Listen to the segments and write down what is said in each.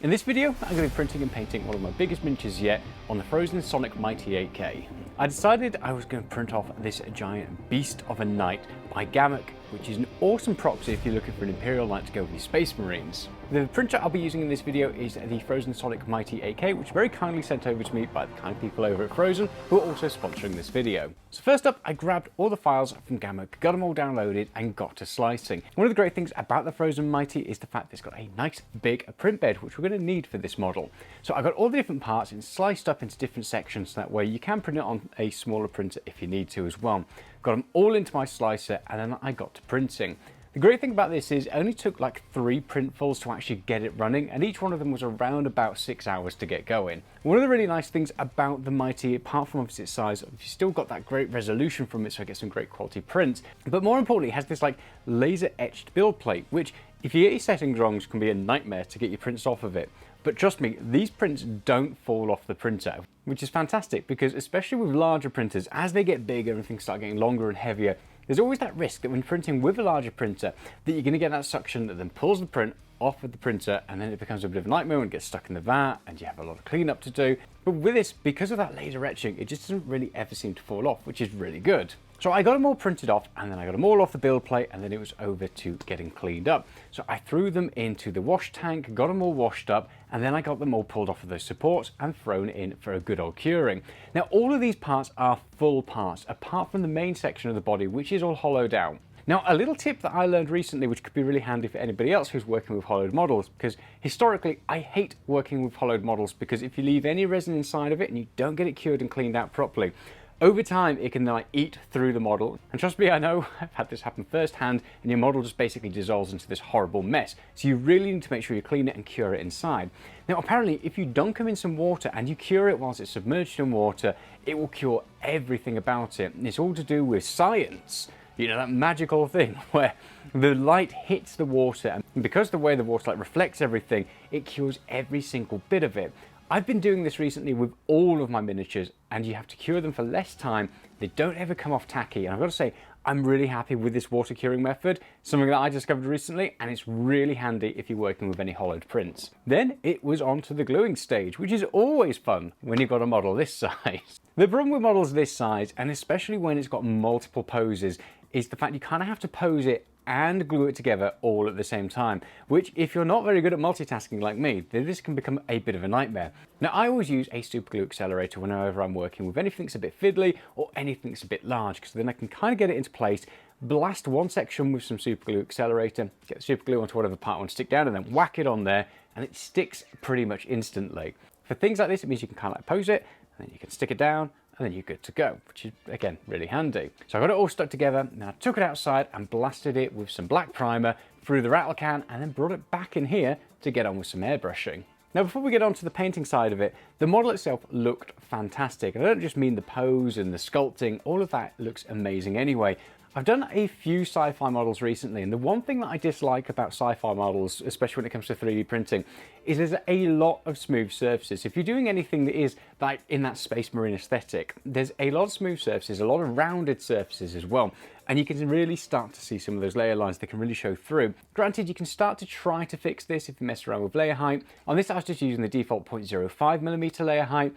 In this video, I'm going to be printing and painting one of my biggest miniatures yet on the Frozen Sonic Mighty 8K. I decided I was going to print off this giant beast of a knight by Gamma, which is an awesome proxy if you're looking for an Imperial Knight to go with your Space Marines. The printer I'll be using in this video is the Frozen Sonic Mighty 8K, which is very kindly sent over to me by the kind people over at Frozen, who are also sponsoring this video. So first up, I grabbed all the files from Gamma, got them all downloaded, and got to slicing. One of the great things about the Frozen Mighty is the fact that it's got a nice big print bed, which we're going to need for this model. So I got all the different parts and sliced up into different sections, so that way you can print it on a smaller printer if you need to as well. Got them all into my slicer, and then I got to printing. The great thing about this is it only took like 3 printfuls to actually get it running, and each one of them was around about 6 hours to get going. One of the really nice things about the Mighty, apart from obviously its size, you've still got that great resolution from it, so I get some great quality prints. But more importantly, it has this like laser etched build plate, which if you get your settings wrong, can be a nightmare to get your prints off of it. But trust me, these prints don't fall off the printer, which is fantastic because especially with larger printers, as they get bigger and things start getting longer and heavier, there's always that risk that when printing with a larger printer, that you're going to get that suction that then pulls the print off of the printer, and then it becomes a bit of a nightmare and gets stuck in the vat and you have a lot of cleanup to do. But with this, because of that laser etching, it just doesn't really ever seem to fall off, which is really good. So I got them all printed off, and then I got them all off the build plate, and then it was over to getting cleaned up. So I threw them into the wash tank, got them all washed up, and then I got them all pulled off of those supports and thrown in for a good old curing. Now all of these parts are full parts, apart from the main section of the body, which is all hollowed out. Now, a little tip that I learned recently, which could be really handy for anybody else who's working with hollowed models, because historically I hate working with hollowed models because if you leave any resin inside of it and you don't get it cured and cleaned out properly, over time it can like eat through the model. And trust me, I know, I've had this happen firsthand, and your model just basically dissolves into this horrible mess. So you really need to make sure you clean it and cure it inside. Now apparently if you dunk them in some water and you cure it whilst it's submerged in water, it will cure everything about it. And it's all to do with science. You know, that magical thing where the light hits the water, and because the way the water light reflects everything, it cures every single bit of it. I've been doing this recently with all of my miniatures, and you have to cure them for less time. They don't ever come off tacky, and I've got to say, I'm really happy with this water curing method, something that I discovered recently, and it's really handy if you're working with any hollowed prints. Then it was on to the gluing stage, which is always fun when you've got a model this size. The problem with models this size, and especially when it's got multiple poses, is the fact you kind of have to pose it and glue it together all at the same time, which if you're not very good at multitasking like me, then this can become a bit of a nightmare. Now I always use a super glue accelerator whenever I'm working with anything that's a bit fiddly or anything that's a bit large, because then I can kind of get it into place, blast one section with some super glue accelerator, get the super glue onto whatever part I want to stick down, and then whack it on there, and it sticks pretty much instantly. For things like this, it means you can kind of like pose it, and then you can stick it down, and then you're good to go, which is, again, really handy. So I got it all stuck together, and I took it outside and blasted it with some black primer through the rattle can, and then brought it back in here to get on with some airbrushing. Now, before we get on to the painting side of it, the model itself looked fantastic. And I don't just mean the pose and the sculpting, all of that looks amazing anyway. I've done a few sci-fi models recently, and the one thing that I dislike about sci-fi models, especially when it comes to 3D printing, is there's a lot of smooth surfaces. If you're doing anything that is like in that Space Marine aesthetic, there's a lot of smooth surfaces, a lot of rounded surfaces as well, and you can really start to see some of those layer lines that can really show through. Granted, you can start to try to fix this if you mess around with layer height. On this, I was just using the default 0.05mm layer height,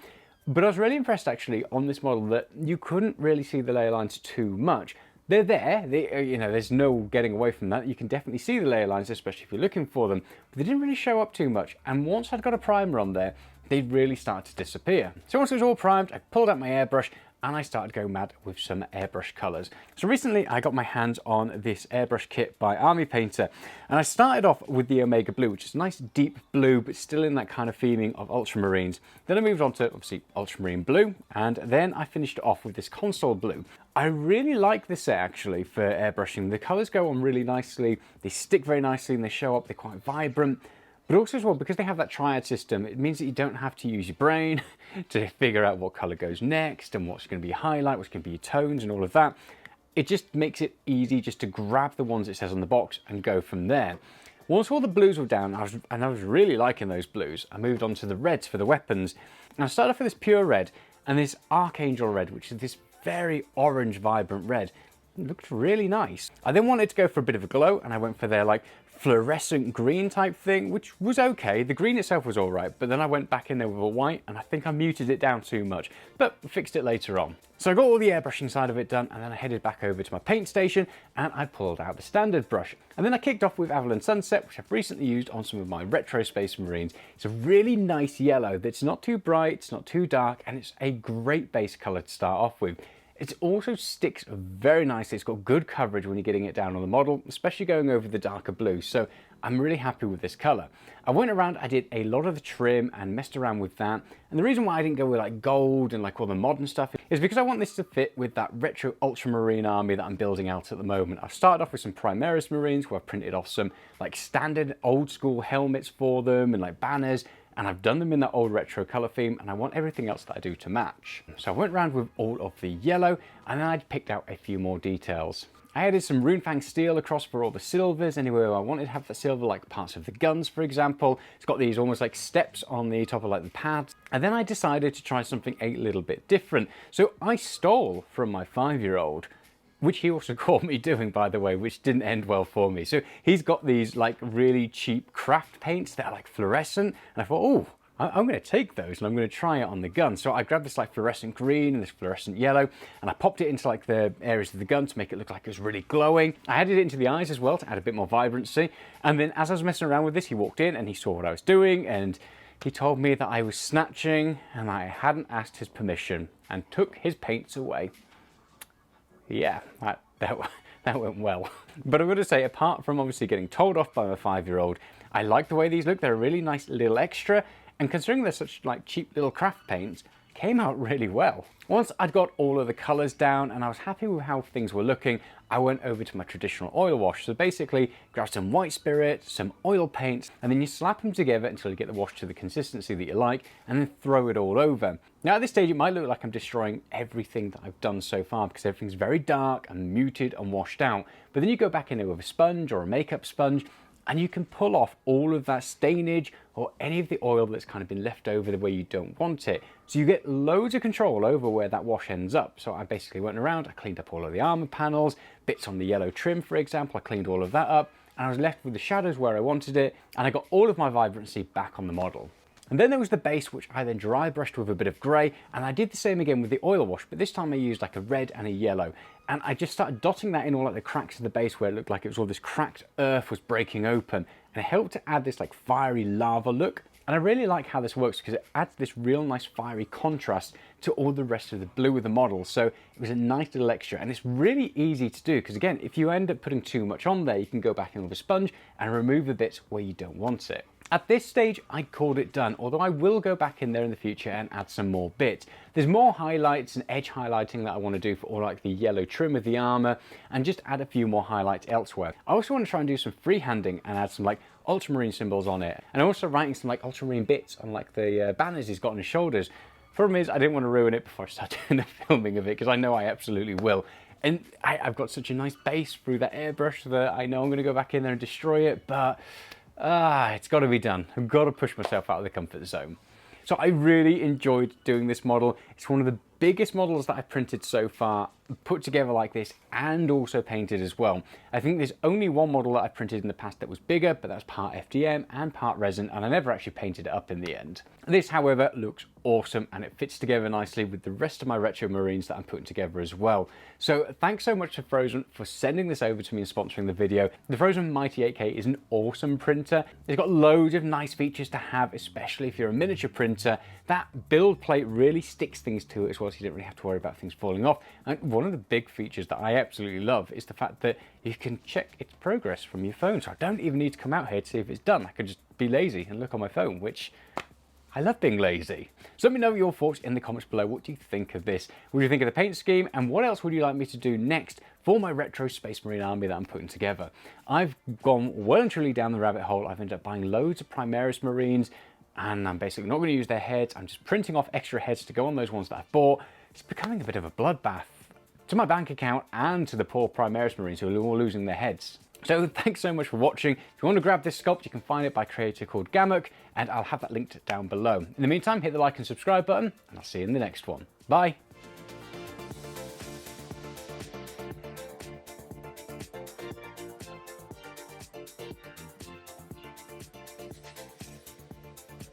but I was really impressed actually on this model that you couldn't really see the layer lines too much. They're there, you know, there's no getting away from that. You can definitely see the layer lines, especially if you're looking for them, but they didn't really show up too much. And once I'd got a primer on there, they'd really start to disappear. So once it was all primed, I pulled out my airbrush and I started going mad with some airbrush colors. So recently I got my hands on this airbrush kit by Army Painter, and I started off with the Omega Blue, which is a nice deep blue, but still in that kind of theming of Ultramarines. Then I moved on to obviously Ultramarine Blue, and then I finished off with this Console Blue. I really like this set actually for airbrushing. The colors go on really nicely, they stick very nicely and they show up, they're quite vibrant. But also as well, because they have that triad system, it means that you don't have to use your brain to figure out what color goes next and what's going to be highlight, what's going to be your tones and all of that. It just makes it easy just to grab the ones it says on the box and go from there. Once all the blues were down, I was really liking those blues, I moved on to the reds for the weapons. And I started off with this pure red and this Archangel red, which is this very orange vibrant red. It looked really nice. I then wanted to go for a bit of a glow, and I went for their like fluorescent green type thing, which was okay. The green itself was all right, but then I went back in there with a white and I think I muted it down too much, but fixed it later on. So I got all the airbrushing side of it done, and then I headed back over to my paint station and I pulled out the standard brush. And then I kicked off with Avalon Sunset, which I've recently used on some of my retro Space Marines. It's a really nice yellow that's not too bright, it's not too dark, and it's a great base color to start off with. It also sticks very nicely. It's got good coverage when you're getting it down on the model, especially going over the darker blue. So I'm really happy with this color. I went around, I did a lot of the trim and messed around with that. And the reason why I didn't go with like gold and like all the modern stuff is because I want this to fit with that retro Ultramarine army that I'm building out at the moment. I've started off with some Primaris Marines where I've printed off some like standard old school helmets for them and like banners. And I've done them in that old retro color theme, and I want everything else that I do to match. So I went around with all of the yellow, and then I picked out a few more details. I added some Runefang steel across for all the silvers, anywhere I wanted to have the silver, like parts of the guns, for example. It's got these almost like steps on the top of like the pads. And then I decided to try something a little bit different. So I stole from my 5-year-old, which he also caught me doing, by the way, which didn't end well for me. So he's got these like really cheap craft paints that are like fluorescent. And I thought, oh, I'm going to take those and I'm going to try it on the gun. So I grabbed this like fluorescent green and this fluorescent yellow, and I popped it into like the areas of the gun to make it look like it was really glowing. I added it into the eyes as well to add a bit more vibrancy. And then as I was messing around with this, he walked in and he saw what I was doing, and he told me that I was snatching and I hadn't asked his permission and took his paints away. Yeah, that went well. But I'm going to say, apart from obviously getting told off by my 5-year-old, I like the way these look. They're a really nice little extra, and considering they're such like cheap little craft paints, came out really well. Once I'd got all of the colors down and I was happy with how things were looking, I went over to my traditional oil wash. So basically, grab some white spirit, some oil paints, and then you slap them together until you get the wash to the consistency that you like, and then throw it all over. Now at this stage, it might look like I'm destroying everything that I've done so far because everything's very dark and muted and washed out. But then you go back in there with a sponge or a makeup sponge, and you can pull off all of that stainage or any of the oil that's kind of been left over the way you don't want it. So you get loads of control over where that wash ends up. So I basically went around, I cleaned up all of the armor panels, bits on the yellow trim, for example, I cleaned all of that up, and I was left with the shadows where I wanted it, and I got all of my vibrancy back on the model. And then there was the base, which I then dry brushed with a bit of grey, and I did the same again with the oil wash, but this time I used like a red and a yellow. And I just started dotting that in all like the cracks of the base where it looked like it was all this cracked earth was breaking open. And it helped to add this like fiery lava look. And I really like how this works because it adds this real nice fiery contrast to all the rest of the blue of the model. So it was a nice little extra, and it's really easy to do because again, if you end up putting too much on there, you can go back in with a sponge and remove the bits where you don't want it. At this stage, I called it done, although I will go back in there in the future and add some more bits. There's more highlights and edge highlighting that I want to do for all like the yellow trim of the armor, and just add a few more highlights elsewhere. I also want to try and do some freehanding and add some like Ultramarine symbols on it, and also writing some like Ultramarine bits on like the banners he's got on his shoulders. Problem is, I didn't want to ruin it before I start doing the filming of it, because I know I absolutely will. And I've got such a nice base through that airbrush that I know I'm going to go back in there and destroy it, but it's got to be done. I've got to push myself out of the comfort zone. So I really enjoyed doing this model. It's one of the biggest models that I've printed so far, put together like this and also painted as well. I think there's only one model that I printed in the past that was bigger, but that's part FDM and part resin, and I never actually painted it up in the end. This, however, looks awesome, and it fits together nicely with the rest of my retro Marines that I'm putting together as well. So thanks so much to Frozen for sending this over to me and sponsoring the video. The Frozen Mighty 8K is an awesome printer. It's got loads of nice features to have, especially if you're a miniature printer. That build plate really sticks things to it as well, so you don't really have to worry about things falling off. And one of the big features that I absolutely love is the fact that you can check its progress from your phone. So I don't even need to come out here to see if it's done. I can just be lazy and look on my phone, which I love being lazy. So let me know your thoughts in the comments below. What do you think of this? What do you think of the paint scheme? And what else would you like me to do next for my retro Space Marine army that I'm putting together? I've gone well and truly down the rabbit hole. I've ended up buying loads of Primaris Marines, and I'm basically not going to use their heads. I'm just printing off extra heads to go on those ones that I've bought. It's becoming a bit of a bloodbath to my bank account and to the poor Primaris Marines who are all losing their heads. So thanks so much for watching. If you want to grab this sculpt, you can find it by a creator called Gamuk, and I'll have that linked down below. In the meantime, hit the like and subscribe button, and I'll see you in the next one. Bye.